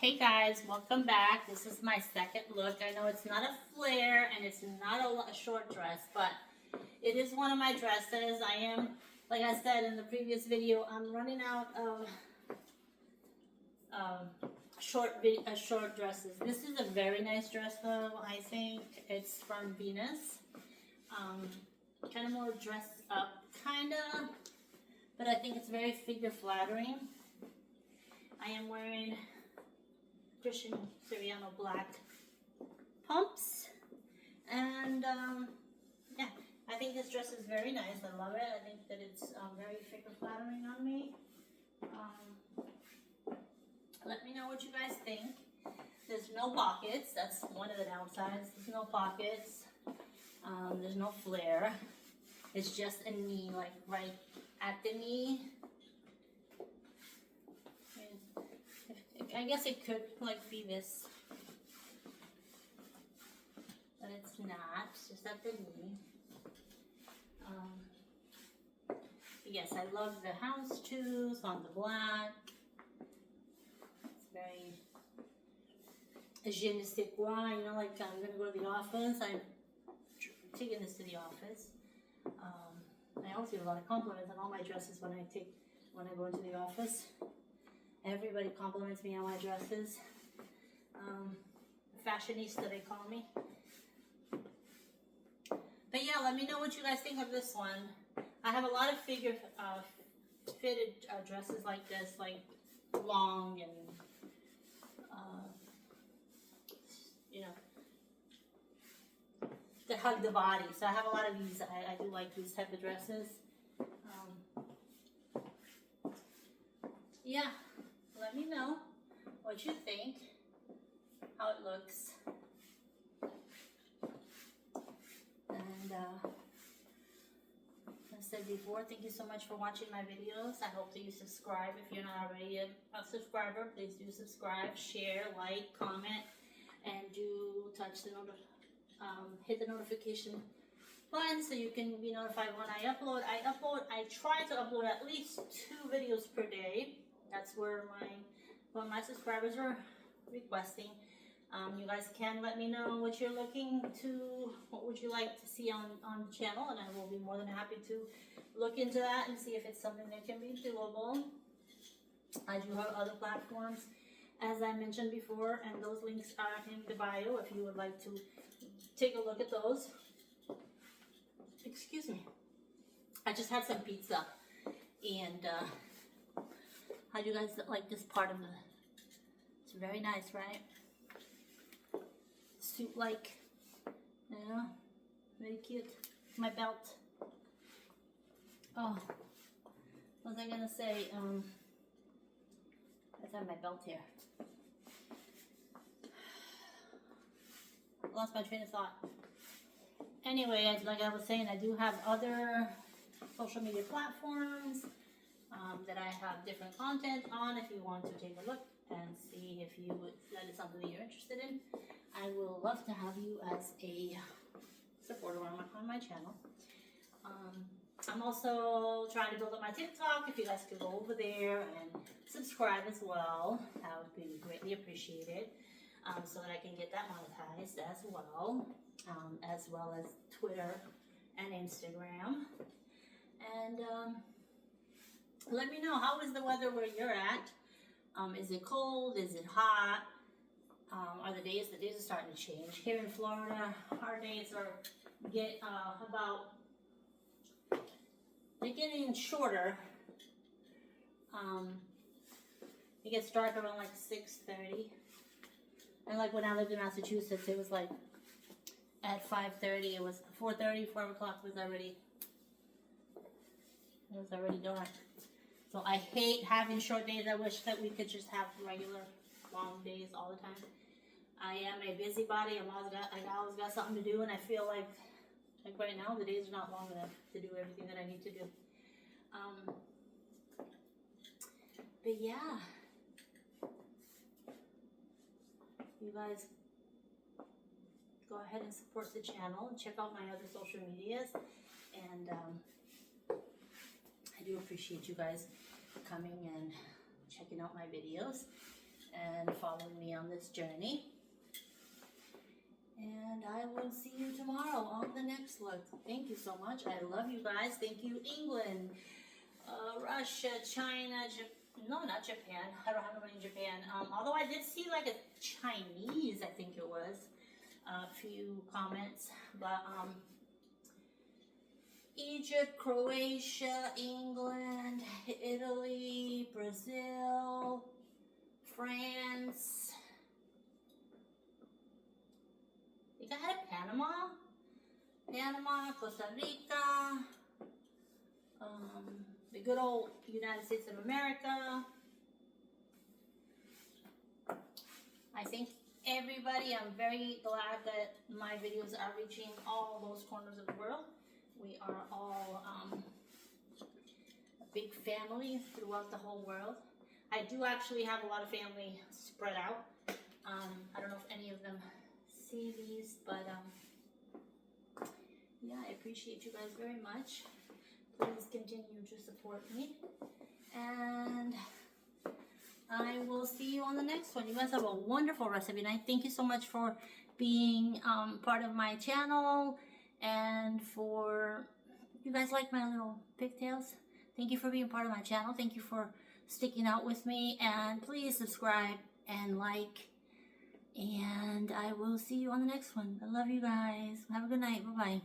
Hey guys, welcome back. This is my second look. I know it's not a flare and it's not a short dress, but it is one of my dresses. I am, like I said in the previous video, I'm running out of short dresses. This is a very nice dress though. I think it's from Venus. Kind of more dressed up, but I think it's very figure flattering. I am wearing Christian Siriano black pumps, and yeah, I think this dress is very nice. I love it. I think that it's very figure flattering on me. Let me know what you guys think. There's no pockets. That's one of the downsides. There's no pockets. There's no flare. It's just a knee, like right at the knee. I guess it could like be this, but it's not. It's just at the knee. Yes, I love the Hounds too. Saundra black. It's very je ne sais quoi. You know, like I'm gonna go to the office. I'm taking this to the office. I always get a lot of compliments on all my dresses when I go into the office. Everybody compliments me on my dresses. Fashionista, they call me. But yeah, let me know what you guys think of this one. I have a lot of fitted dresses like this, like long and, you know, that hug the body. So I have a lot of these. I do like these type of dresses. Yeah. Let me know what you think, how it looks, and as I said before, thank you so much for watching my videos. I hope that you subscribe. If you're not already a subscriber, please do subscribe, share, like, comment, and do touch the hit the notification button so you can be notified when I upload. I try to upload at least 2 videos per day. That's where my subscribers are requesting. You guys can let me know what you're looking to, what would you like to see on the channel, and I will be more than happy to look into that and see if it's something that can be doable. I do have other platforms, as I mentioned before, and those links are in the bio if you would like to take a look at those. Excuse me. I just had some pizza, and how do you guys like this part of the, it's very nice, right? Suit-like, yeah, very cute. My belt. Oh, what was I gonna say? I have my belt here. Lost my train of thought. Anyway, like I was saying, I do have other social media platforms that I have different content on. If you want to take a look and see if that is something that you're interested in, I will love to have you as a supporter on my channel. I'm also trying to build up my TikTok. If you guys could go over there and subscribe as well, that would be greatly appreciated, so that I can get that monetized as well as Twitter and Instagram. And let me know, how is the weather where you're at? Is it cold? Is it hot? Are the days are starting to change. Here in Florida, our days are they're getting shorter. It gets dark around like 6:30. And like when I lived in Massachusetts, it was like at 5:30, it was 4:30, 4 o'clock was already dark. So I hate having short days. I wish that we could just have regular long days all the time. I am a busybody. I always got something to do, and I feel like right now the days are not long enough to do everything that I need to do. But yeah, you guys go ahead and support the channel and check out my other social medias, and I do appreciate you guys coming and checking out my videos and following following me on this journey. And I will see you tomorrow on the next look. Thank you so much. I love you guys. Thank you, England, Russia, China, no, not Japan. I don't have nobody in Japan. Although I did see like a Chinese, I think it was, a few comments. But Egypt, Croatia, England, Italy, Brazil, France. I think I had Panama, Costa Rica, the good old United States of America. I think everybody, I'm very glad that my videos are reaching all those corners of the world. We are all a big family throughout the whole world. I do actually have a lot of family spread out. I don't know if any of them see these, but yeah, I appreciate you guys very much. Please continue to support me, and I will see you on the next one. You guys have a wonderful recipe night. Thank you so much for being part of my channel, and for you guys like my little pigtails. Thank you for being part of my channel. Thank you for sticking out with me, and please subscribe and like, and I will see you on the next one. I love you guys. Have a good night. Bye-bye.